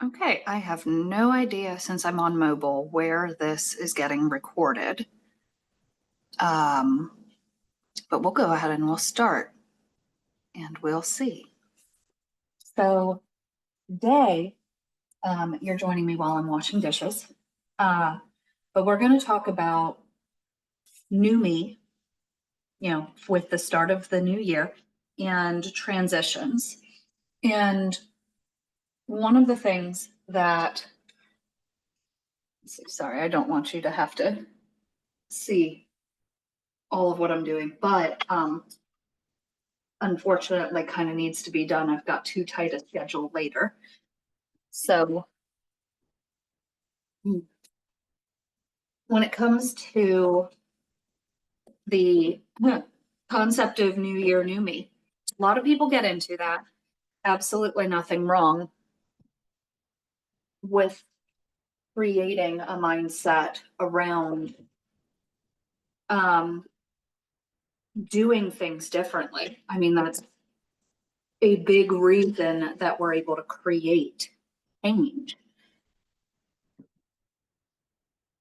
Okay, I have no idea since I'm on mobile where this is getting recorded. Um, but we'll go ahead and we'll start and we'll see. So today, you're joining me while I'm washing dishes. But we're going to talk about new me, with the start of the new year and transitions. And one of the things that, sorry, I don't want you to have to see all of what I'm doing, but unfortunately kind of needs to be done. I've got too tight a schedule later. So when it comes to the concept of new year, new me, a lot of people get into that. Absolutely nothing wrong with creating a mindset around doing things differently. I mean, that's a big reason that we're able to create change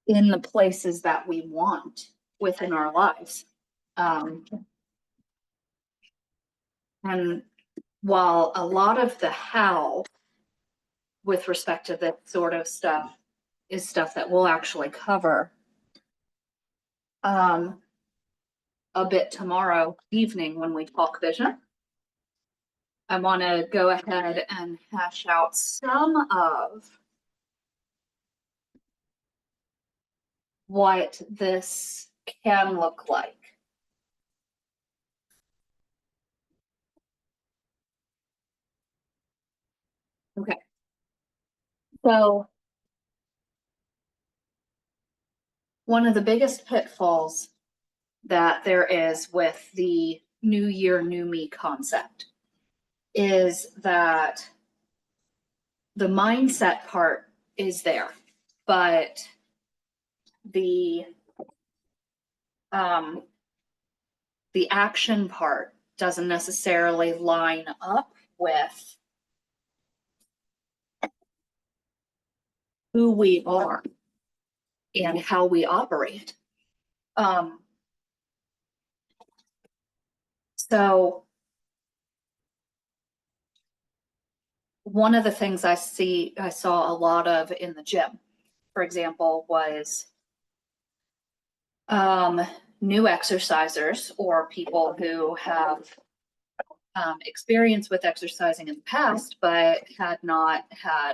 in the places that we want within our lives. And while a lot of the how with respect to this sort of stuff is stuff that we'll actually cover a bit tomorrow evening when we talk vision, I want to go ahead and hash out some of what this can look like. Okay. So one of the biggest pitfalls that there is with the new year, new me concept is that the mindset part is there, but the action part doesn't necessarily line up with who we are and how we operate. So one of the things I saw a lot of in the gym, for example, was new exercisers or people who have experience with exercising in the past, but had not had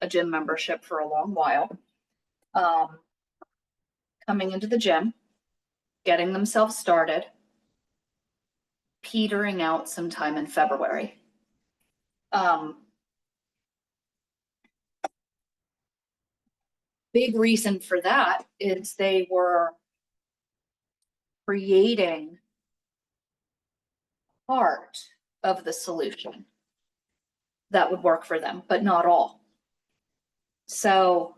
a gym membership for a long while, coming into the gym, getting themselves started, petering out sometime in February. Big reason for that is they were creating part of the solution that would work for them, but not all. So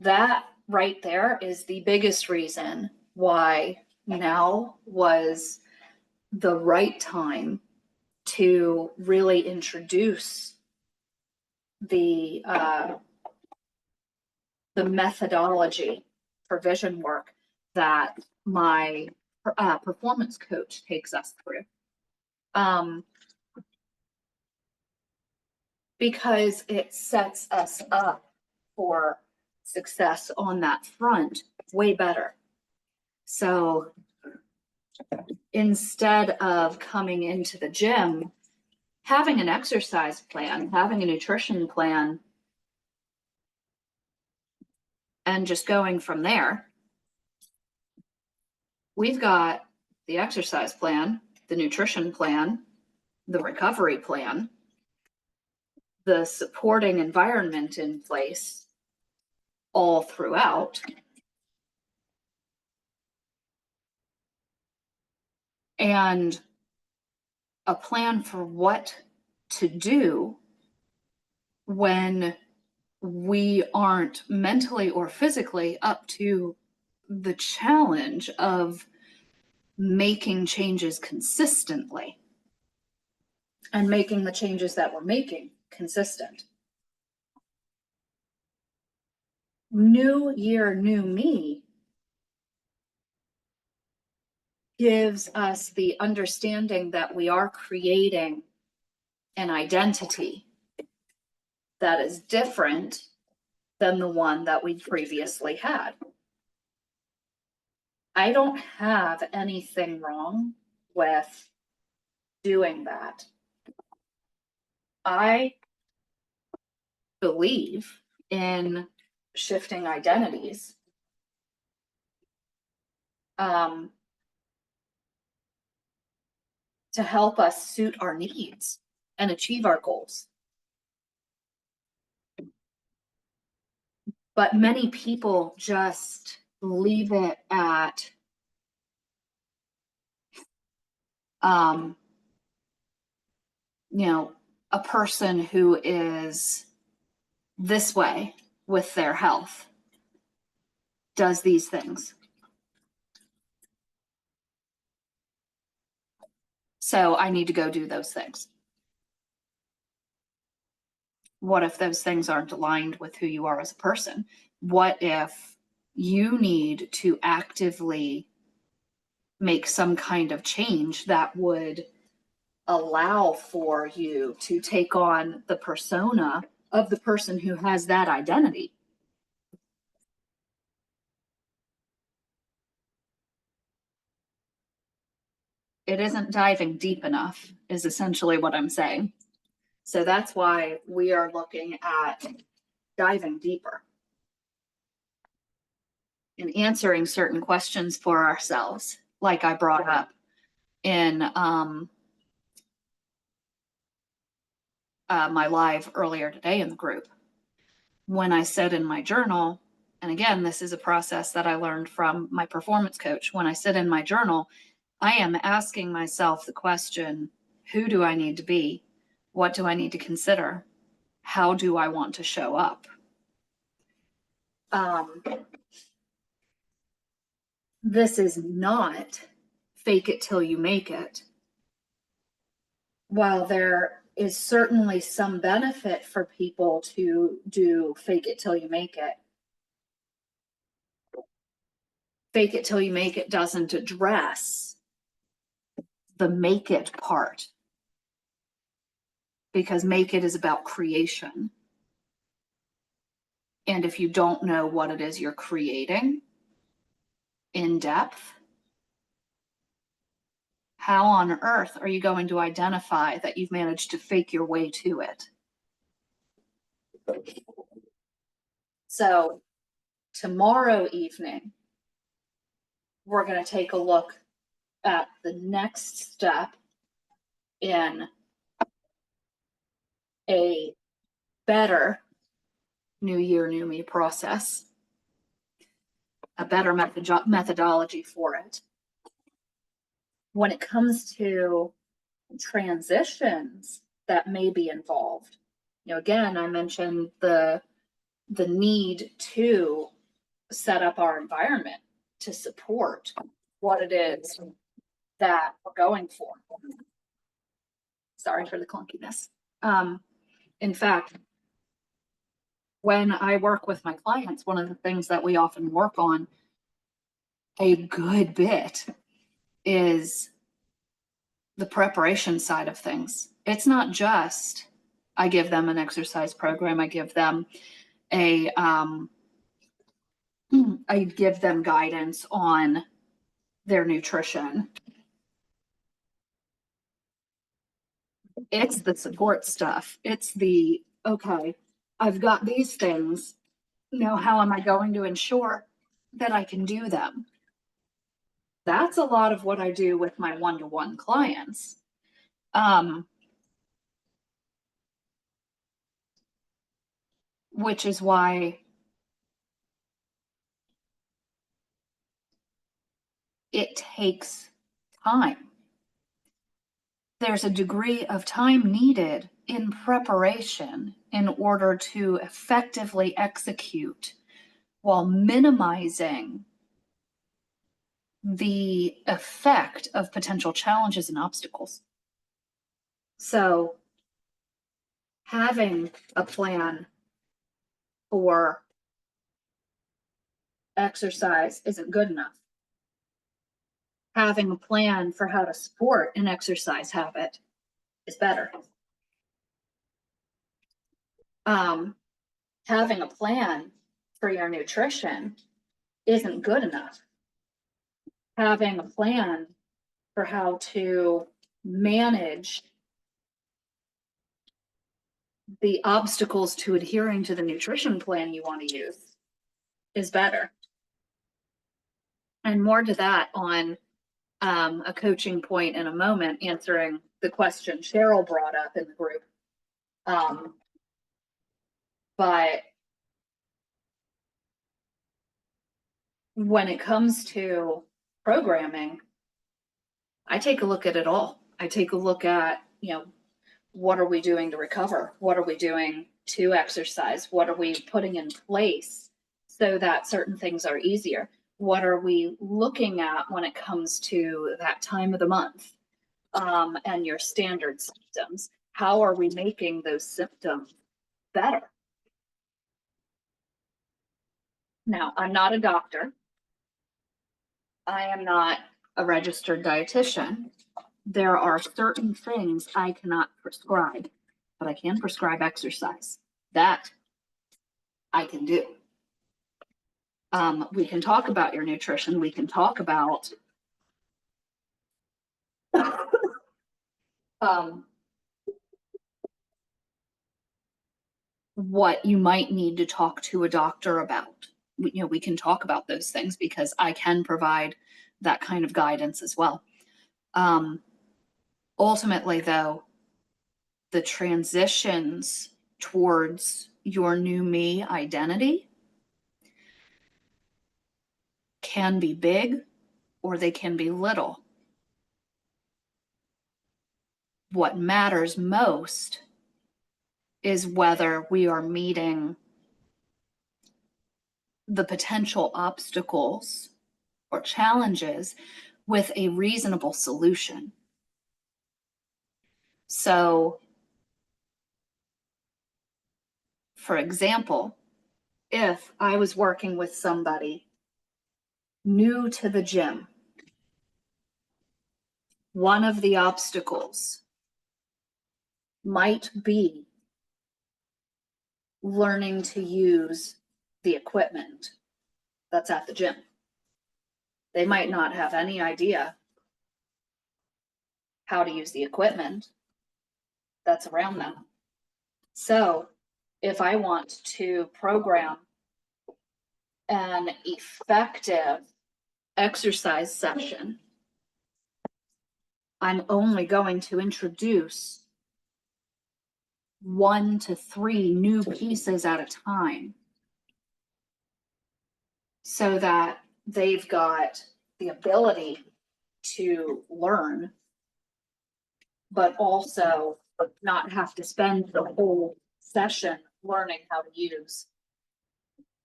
that right there is the biggest reason why now was the right time to really introduce the methodology for vision work that my performance coach takes us through. Because it sets us up for success on that front way better. So instead of coming into the gym, having an exercise plan, having a nutrition plan, and just going from there, we've got the exercise plan, the nutrition plan, the recovery plan, the supporting environment in place all throughout. And a plan for what to do when we aren't mentally or physically up to the challenge of making changes consistently and making the changes that we're making consistent. New year, new me gives us the understanding that we are creating an identity that is different than the one that we previously had. I don't have anything wrong with doing that. I believe in shifting identities. To help us suit our needs and achieve our goals. But many people just leave it at a person who is this way with their health does these things. So I need to go do those things. What if those things aren't aligned with who you are as a person? What if you need to actively make some kind of change that would allow for you to take on the persona of the person who has that identity? It isn't diving deep enough, is essentially what I'm saying. So that's why we are looking at diving deeper and answering certain questions for ourselves, like I brought up in my live earlier today in the group. When I said in my journal, and again, this is a process that I learned from my performance coach. When I sit in my journal, I am asking myself the question, who do I need to be? What do I need to consider? How do I want to show up? This is not fake it till you make it. While there is certainly some benefit for people to do fake it till you make it, fake it till you make it doesn't address the make it part, because make it is about creation. And if you don't know what it is you're creating in depth, how on earth are you going to identify that you've managed to fake your way to it? So tomorrow evening, we're going to take a look at the next step in a better new year, new me process, a better methodology for it. When it comes to transitions that may be involved, again, I mentioned the need to set up our environment to support what it is that we're going for. Sorry for the clunkiness. In fact, when I work with my clients, one of the things that we often work on a good bit is the preparation side of things. It's not just I give them an exercise program, I give them I give them guidance on their nutrition. It's the support stuff. It's the, okay, I've got these things. How am I going to ensure that I can do them? That's a lot of what I do with my one-to-one clients. Which is why it takes time. There's a degree of time needed in preparation in order to effectively execute while minimizing the effect of potential challenges and obstacles. So having a plan for exercise isn't good enough. Having a plan for how to support an exercise habit is better. Having a plan for your nutrition isn't good enough. Having a plan for how to manage the obstacles to adhering to the nutrition plan you want to use is better. And more to that on a coaching point in a moment, answering the question Cheryl brought up in the group. But when it comes to programming, I take a look at it all. I take a look at, what are we doing to recover? What are we doing to exercise? What are we putting in place so that certain things are easier? What are we looking at when it comes to that time of the month and your standard symptoms? How are we making those symptoms better? Now, I'm not a doctor. I am not a registered dietitian. There are certain things I cannot prescribe, but I can prescribe exercise. That I can do. We can talk about your nutrition. We can talk about what you might need to talk to a doctor about. We can talk about those things because I can provide that kind of guidance as well. Ultimately, though, the transitions towards your new me identity can be big or they can be little. What matters most is whether we are meeting the potential obstacles or challenges with a reasonable solution. So, for example, if I was working with somebody new to the gym, one of the obstacles might be learning to use the equipment that's at the gym. They might not have any idea how to use the equipment that's around them. So if I want to program an effective exercise session, I'm only going to introduce 1 to 3 new pieces at a time so that they've got the ability to learn, but also not have to spend the whole session learning how to use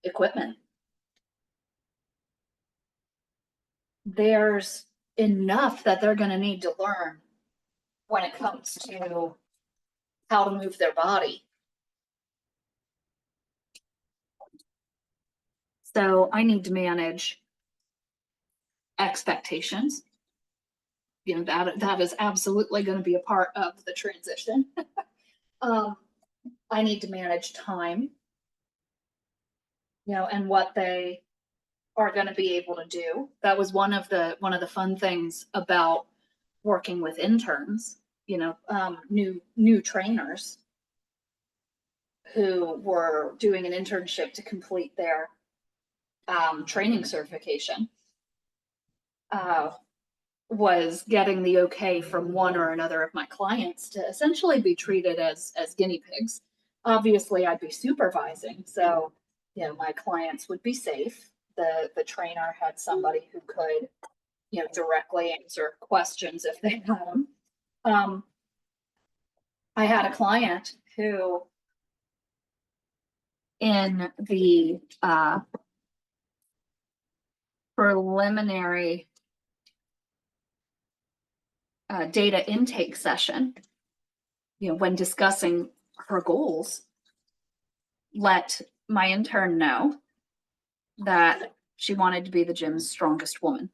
equipment. There's enough that they're going to need to learn when it comes to how to move their body. So I need to manage expectations. That is absolutely going to be a part of the transition. I need to manage time, and what they are going to be able to do. That was one of the fun things about working with interns, new trainers who were doing an internship to complete their training certification. Was getting the okay from one or another of my clients to essentially be treated as guinea pigs. Obviously, I'd be supervising, so my clients would be safe. The trainer had somebody who could directly answer questions if they had them. I had a client who, in the preliminary data intake session, when discussing her goals, let my intern know that she wanted to be the gym's strongest woman.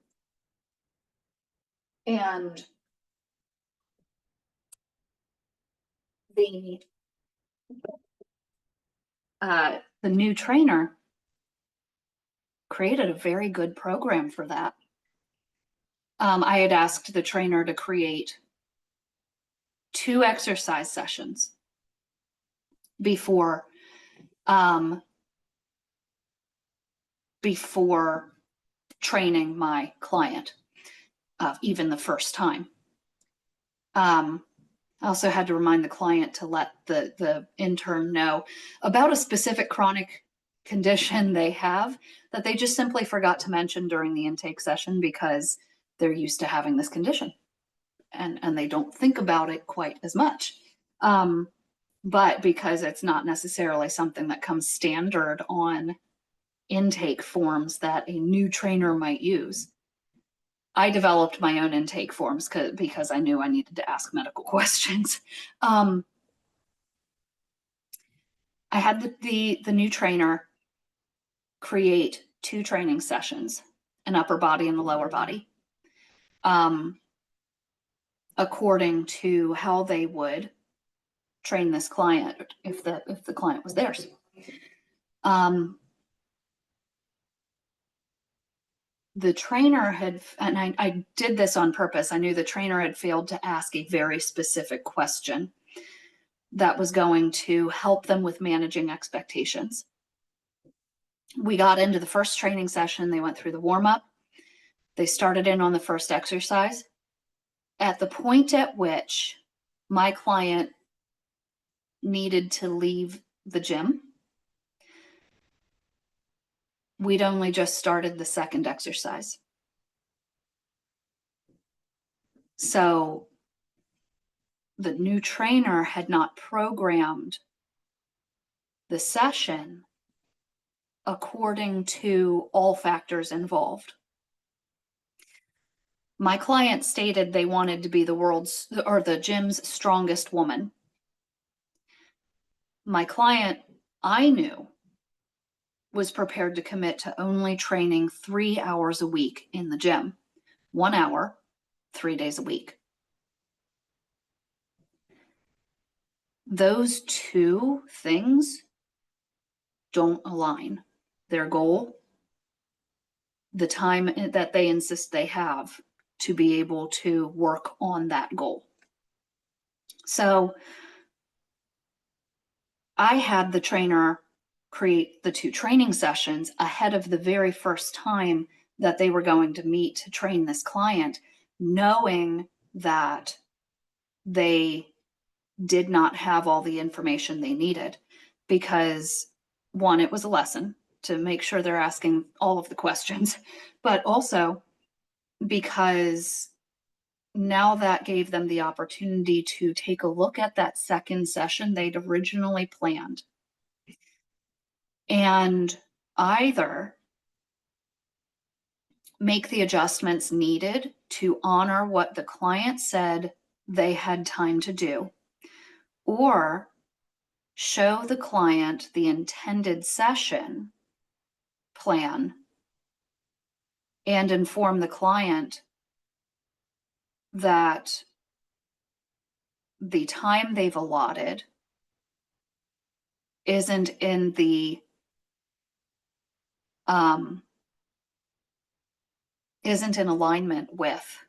And the new trainer created a very good program for that. I had asked the trainer to create 2 exercise sessions before training my client, even the first time. I also had to remind the client to let the intern know about a specific chronic condition they have that they just simply forgot to mention during the intake session because they're used to having this condition and they don't think about it quite as much. But because it's not necessarily something that comes standard on intake forms that a new trainer might use, I developed my own intake forms because I knew I needed to ask medical questions. I had the new trainer create 2 training sessions, an upper body and a lower body, according to how they would train this client if the client was theirs. The trainer had, and I did this on purpose, I knew the trainer had failed to ask a very specific question that was going to help them with managing expectations. We got into the first training session, they went through the warm-up, they started in on the first exercise. At the point at which my client needed to leave the gym, we'd only just started the second exercise. So the new trainer had not programmed the session according to all factors involved. My client stated they wanted to be the gym's strongest woman. My client, I knew, was prepared to commit to only training 3 hours a week in the gym, 1 hour, 3 days a week. Those 2 things don't align. Their goal, the time that they insist they have to be able to work on that goal. So I had the trainer create the 2 training sessions ahead of the very first time that they were going to meet to train this client, knowing that they did not have all the information they needed because, one, it was a lesson to make sure they're asking all of the questions, but also because now that gave them the opportunity to take a look at that second session they'd originally planned and either make the adjustments needed to honor what the client said they had time to do, or show the client the intended session plan and inform the client that the time they've allotted isn't in alignment with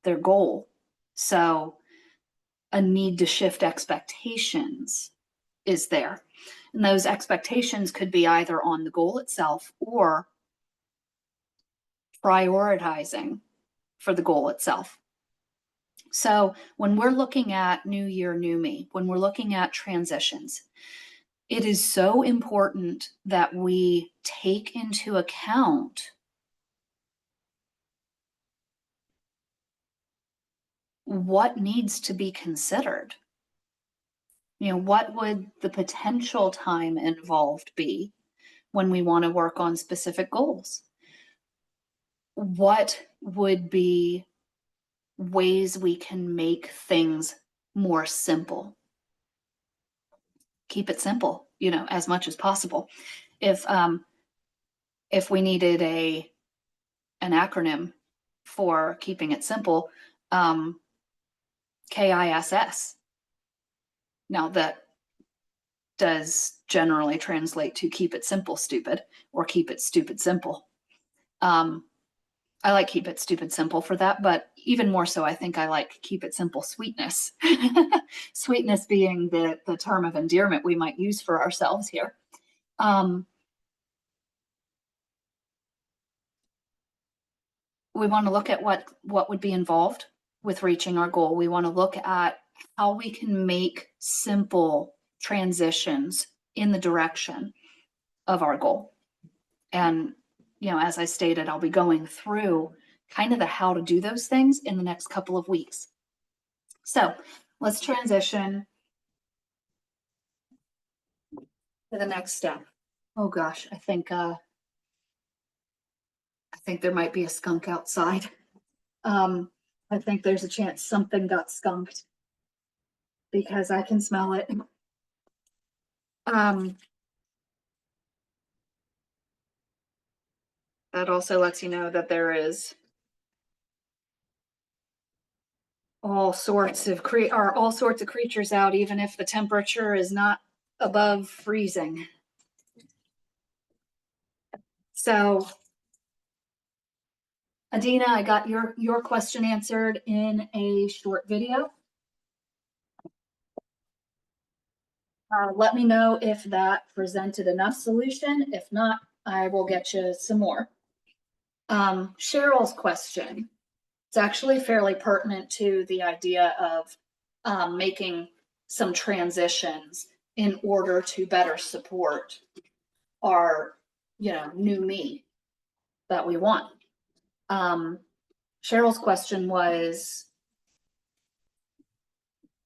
their goal. So a need to shift expectations is there. And those expectations could be either on the goal itself or prioritizing for the goal itself. So when we're looking at new year, new me, when we're looking at transitions, it is so important that we take into account what needs to be considered. You know, what would the potential time involved be when we want to work on specific goals? What would be ways we can make things more simple? keep it simple, you know, as much as possible. If we needed an acronym for keeping it simple, KISS. Now that does generally translate to keep it simple, stupid, or keep it stupid, simple. I like keep it stupid, simple for that, but even more so, I think I like keep it simple, sweetness. Sweetness being the term of endearment we might use for ourselves here. We want to look at what would be involved with reaching our goal. We want to look at how we can make simple transitions in the direction of our goal. And, you know, as I stated, I'll be going through kind of the how to do those things in the next couple of weeks. So let's transition to the next step. Oh gosh, I think there might be a skunk outside. I think there's a chance something got skunked because I can smell it. That also lets you know that there is all sorts of creatures out, even if the temperature is not above freezing. So, Adina, I got your question answered in a short video. Let me know if that presented enough solution. If not, I will get you some more. Cheryl's question. It's actually fairly pertinent to the idea of making some transitions in order to better support our, you know, new me that we want. Cheryl's question was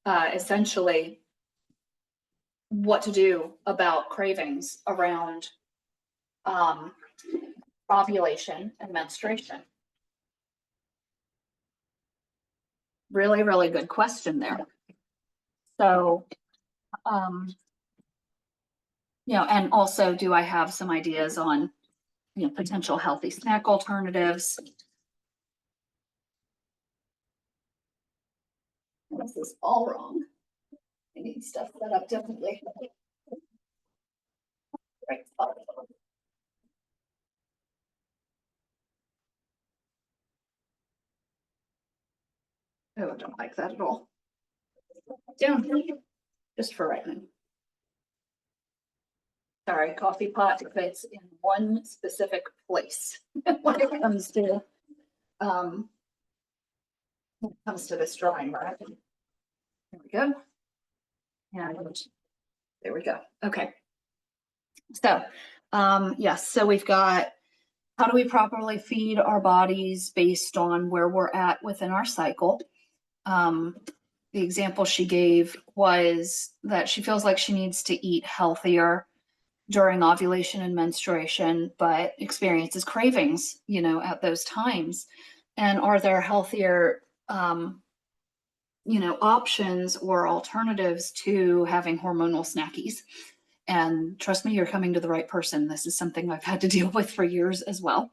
essentially what to do about cravings around ovulation and menstruation. Really, really good question there. So, you know, and also, do I have some ideas on, you know, potential healthy snack alternatives? This is all wrong. I need stuff set up differently. Right. Oh, I don't like that at all. Down, just for right now. Sorry, coffee pot fits in one specific place when it comes to this drawing, right? There we go. And there we go. Okay. So, yes, so we've got how do we properly feed our bodies based on where we're at within our cycle. The example she gave was that she feels like she needs to eat healthier during ovulation and menstruation, but experiences cravings, you know, at those times. And are there healthier, you know, options or alternatives to having hormonal snackies? And trust me, you're coming to the right person. This is something I've had to deal with for years as well.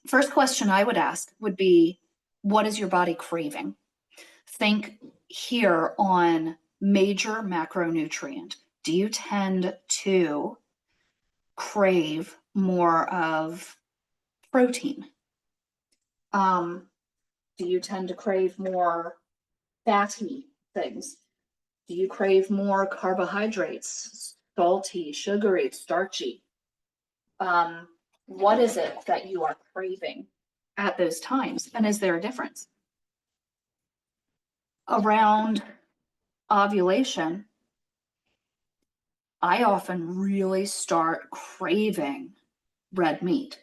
First question I would ask would be, what is your body craving? Think here on major macronutrient. Do you tend to crave more of protein? Do you tend to crave more fatty things? Do you crave more carbohydrates, salty, sugary, starchy? What is it that you are craving at those times? And is there a difference? Around ovulation, I often really start craving red meat,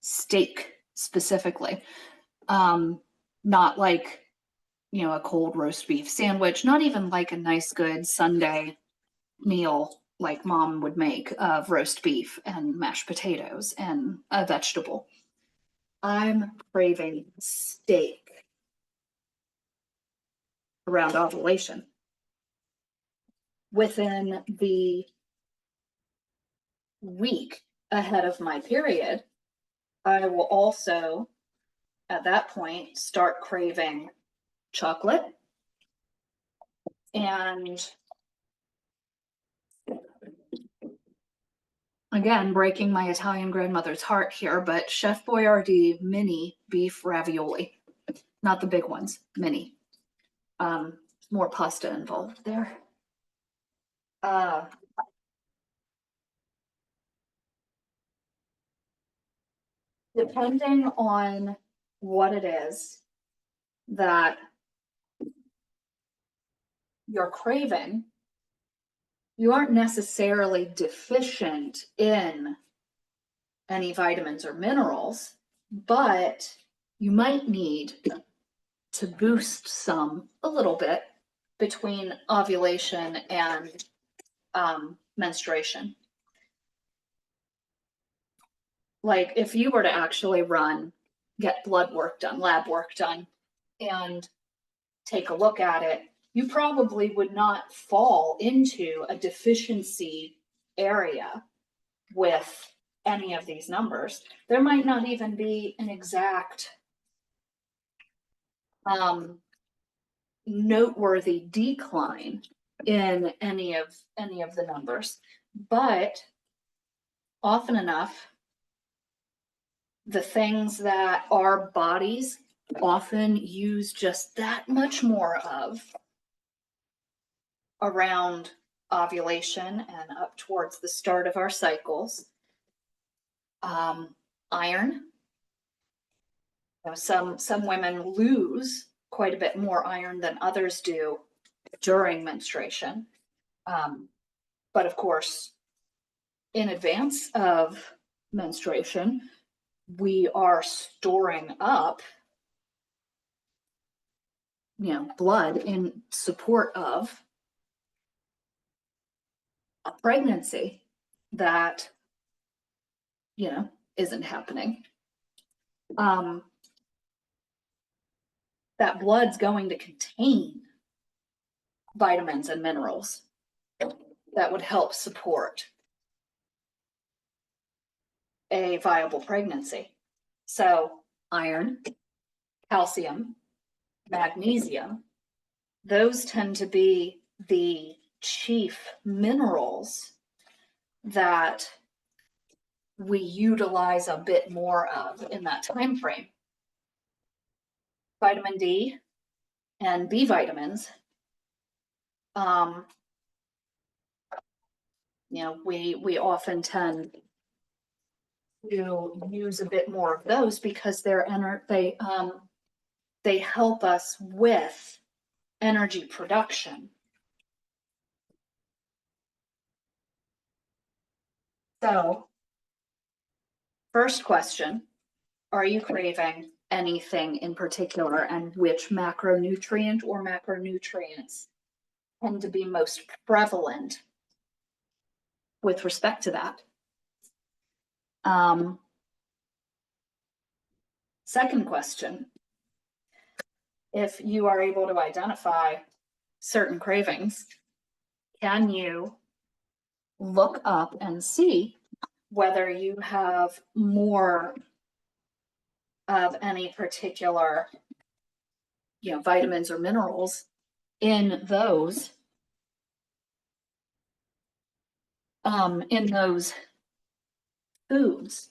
steak specifically. Not like, you know, a cold roast beef sandwich, not even like a nice good Sunday meal like mom would make of roast beef and mashed potatoes and a vegetable. I'm craving steak around ovulation. within the week ahead of my period, I will also, at that point, start craving chocolate and, again, breaking my Italian grandmother's heart here, but Chef Boyardee mini beef ravioli, not the big ones, mini. More pasta involved there. Depending on what it is that you're craving, you aren't necessarily deficient in any vitamins or minerals, but you might need to boost some a little bit between ovulation and menstruation. Like if you were to actually get blood work done, lab work done, and take a look at it, you probably would not fall into a deficiency area with any of these numbers. There might not even be an exact noteworthy decline in any of the numbers, but often enough, the things that our bodies often use just that much more of around ovulation and up towards the start of our cycles. Iron. You know, some women lose quite a bit more iron than others do during menstruation. But of course, in advance of menstruation, we are storing up, blood in support of a pregnancy that, isn't happening. That blood's going to contain vitamins and minerals that would help support a viable pregnancy. So iron, calcium, magnesium, those tend to be the chief minerals that we utilize a bit more of in that time frame. Vitamin D and B vitamins, we often tend to use a bit more of those because they help us with energy production. So, first question, are you craving anything in particular, and which macronutrient or macronutrients tend to be most prevalent with respect to that? Second question, if you are able to identify certain cravings, can you look up and see whether you have more of any particular, vitamins or minerals in those foods?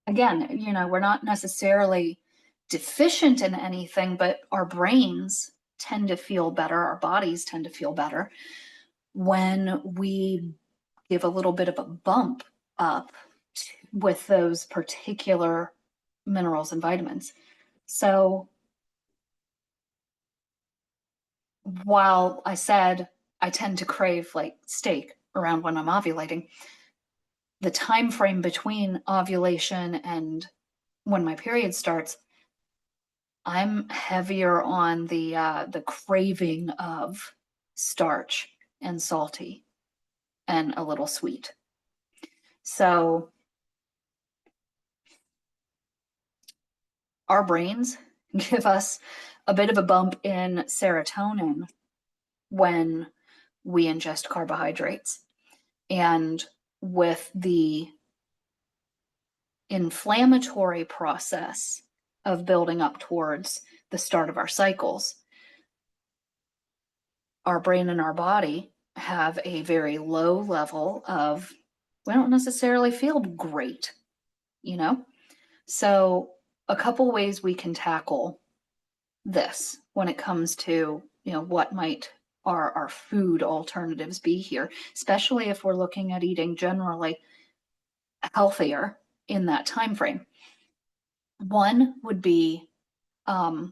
Again, we're not necessarily deficient in anything, but our brains tend to feel better, our bodies tend to feel better when we give a little bit of a bump up with those particular minerals and vitamins. So while I said I tend to crave like steak around when I'm ovulating, the time frame between ovulation and when my period starts, I'm heavier on the craving of starch and salty and a little sweet. So our brains give us a bit of a bump in serotonin when we ingest carbohydrates. And with the inflammatory process of building up towards the start of our cycles, our brain and our body have a very low level of, we don't necessarily feel great, you know? So a couple ways we can tackle this when it comes to, what might our food alternatives be here, especially if we're looking at eating generally healthier in that time frame. One would be to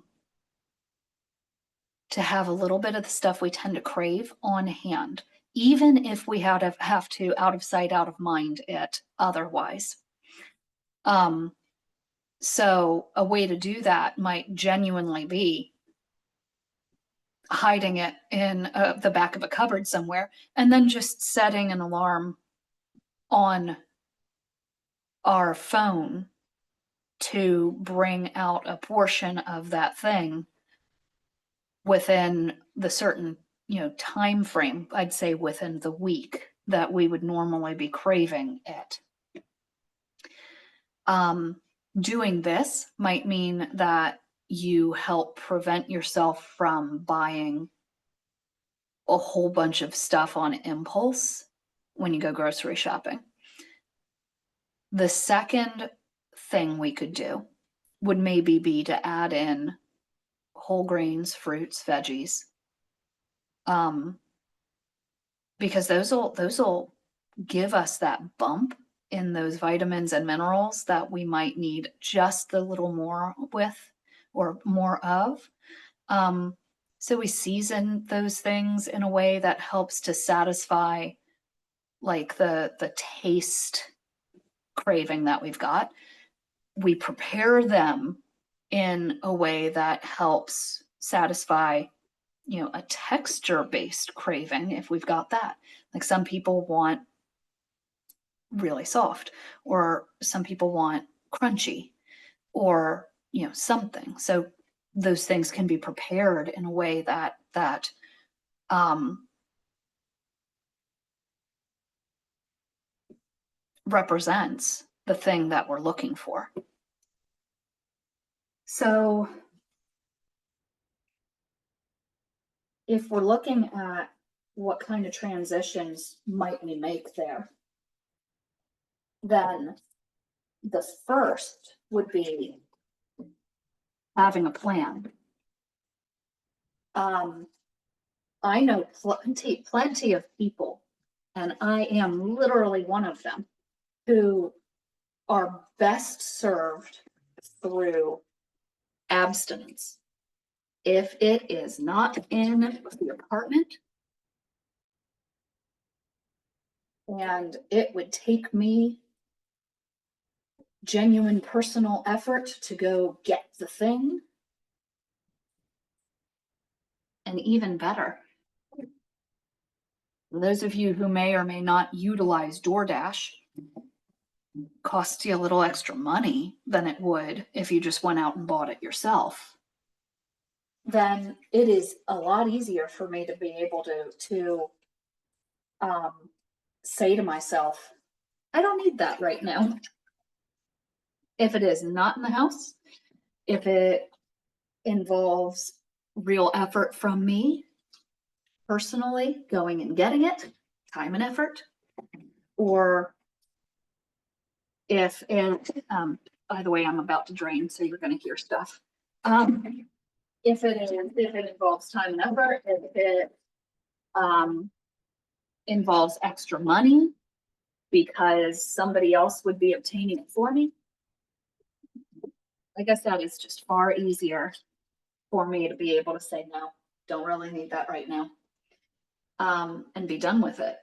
have a little bit of the stuff we tend to crave on hand, even if we have to out of sight, out of mind it otherwise. So a way to do that might genuinely be hiding it in the back of a cupboard somewhere, and then just setting an alarm on our phone to bring out a portion of that thing within the certain, time frame, I'd say within the week that we would normally be craving it. Doing this might mean that you help prevent yourself from buying a whole bunch of stuff on impulse when you go grocery shopping. The second thing we could do would maybe be to add in whole grains, fruits, veggies, because those will give us that bump in those vitamins and minerals that we might need just a little more with or more of. So we season those things in a way that helps to satisfy like the taste craving that we've got. We prepare them in a way that helps satisfy, a texture-based craving if we've got that. Like some people want really soft, or some people want crunchy, or, something. So those things can be prepared in a way that represents the thing that we're looking for. So if we're looking at what kind of transitions might we make there, then the first would be having a plan. I know plenty of people, and I am literally one of them, who are best served through abstinence. If it is not in the apartment, and it would take me genuine personal effort to go get the thing, and even better, those of you who may or may not utilize DoorDash, costs you a little extra money than it would if you just went out and bought it yourself, then it is a lot easier for me to be able to say to myself, I don't need that right now. If it is not in the house, if it involves real effort from me personally going and getting it, time and effort, or if it, by the way, I'm about to drain, so you're going to hear stuff. If it involves time and effort, if it involves extra money because somebody else would be obtaining it for me, I guess that is just far easier for me to be able to say, no, don't really need that right now, and be done with it.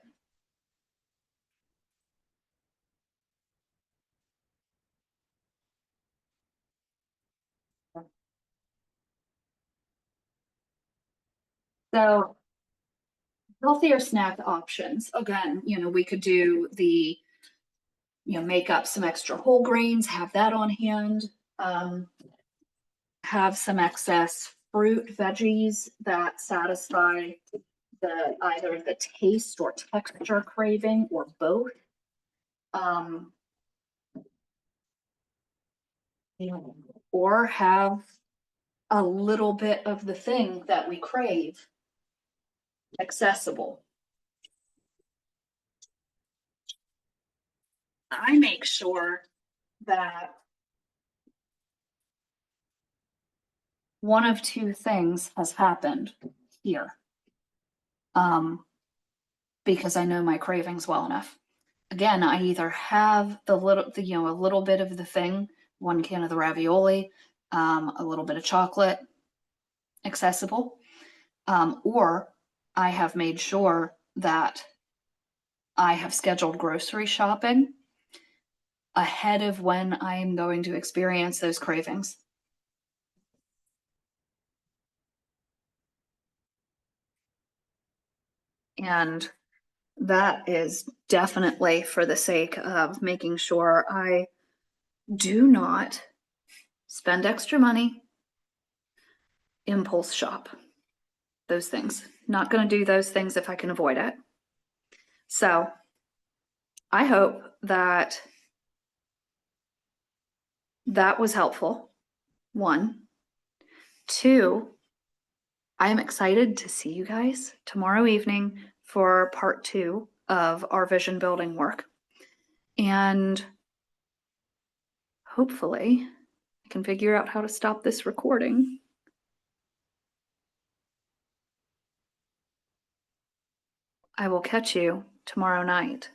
So healthier snack options. Again, we could do the, make up some extra whole grains, have that on hand. have some excess fruit, veggies that satisfy either the taste or texture craving or both. Um, or have a little bit of the thing that we crave accessible. I make sure that one of two things has happened here. Because I know my cravings well enough. Again, I either have a little bit of the thing, 1 can of the ravioli, a little bit of chocolate accessible, or I have made sure that I have scheduled grocery shopping ahead of when I am going to experience those cravings. And that is definitely for the sake of making sure I do not spend extra money, impulse shop, those things. Not going to do those things if I can avoid it. So I hope that that was helpful. 1. 2, I am excited to see you guys tomorrow evening for part 2 of our vision building work. And hopefully I can figure out how to stop this recording. I will catch you tomorrow night.